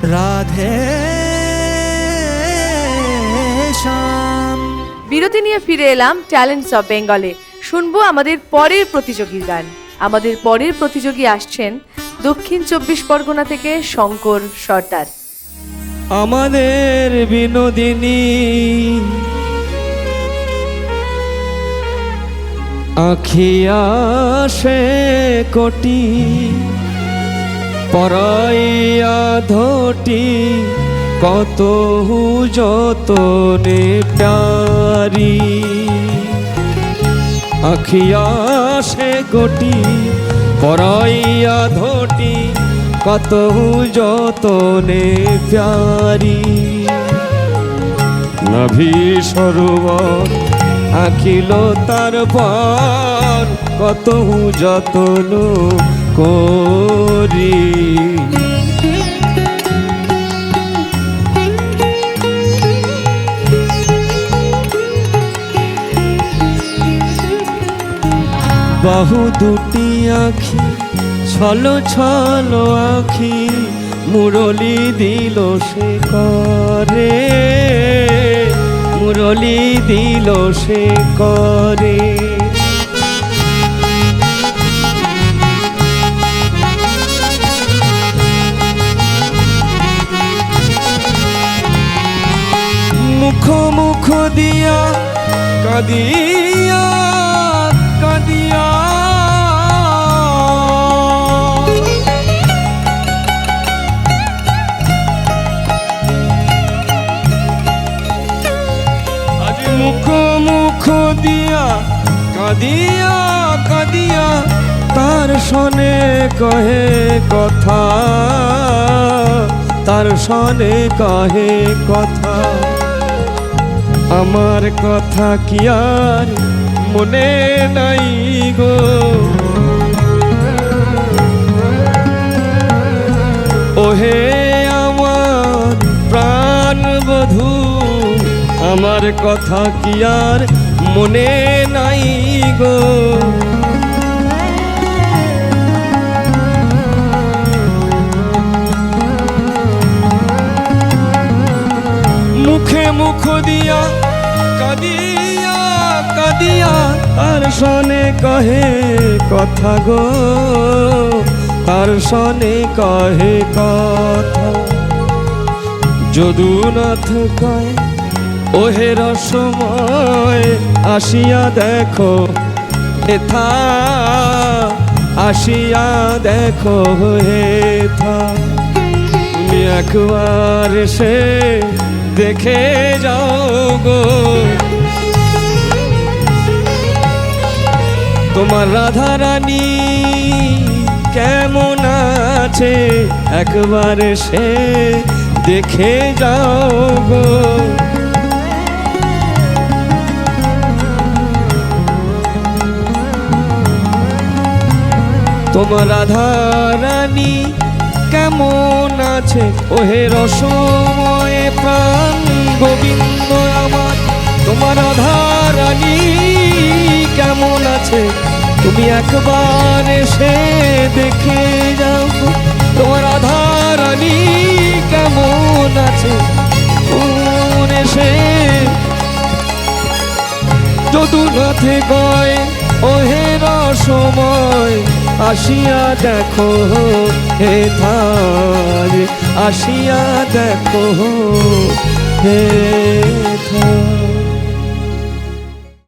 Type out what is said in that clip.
রাধে শ্যাম। বিরতি নিয়ে ফিরে এলাম ট্যালেন্টস অফ বেঙ্গলে। শুনবো আমাদের পরের প্রতিযোগীর গান। আমাদের পরের প্রতিযোগী আসছেন দক্ষিণ 24 পরগনা থেকে শঙ্কর সর্দার। আমাদের বিনোদিনী আখিয়া সে কোটি পরাইয়া ধটি কত যতনে প্যারি আখিয়া সে কোটি পরাইয়া ধটি কত যতনে প্যারি নাভি সরোবর আখিল তার পর কত যতন করি বাহু দুটি আখি ছলো ছলো আখি মুরলি দিল সে করে মুরলি দিল সে করে মুখ মুখ দিয়া কাঁদিয়া কাঁদিয়া আজ মুখ মুখ দিয়া কাঁদিয়া কাঁদিয়া তার সনে কহে কথা তার সনে কহে কথা আমার কথা কি আর মনে নাই গো ওহে আমার প্রাণ বধূ আমার কথা কি আর মনে নাই গো মুখে মুখ দিয়া কাঁদিয়া কাঁদিয়া তার সনে কহে কথা গো তার সনে কহে কথা যদুনাথ কয় ওহে রসময় আসিয়া দেখো হেথা আসিয়া দেখো হেথা তুমি একবার সে দেখে যাও গো তোমার রাধা রানী কেমন আছে একবার সে দেখে যাও গো তোমার রাধা রানী কেমন আছে ওহে রসময় প্রাণ গোবিন্দ আমার তোমার রাধা রানী কেমন আছে তুমি একবার এসে দেখে যাও তোমার রাধা রানী কেমন আছে এসে যদুনাথে গয় ওহে রসময় আসিয়া দেখো হে থার আসিয়া দেখো হে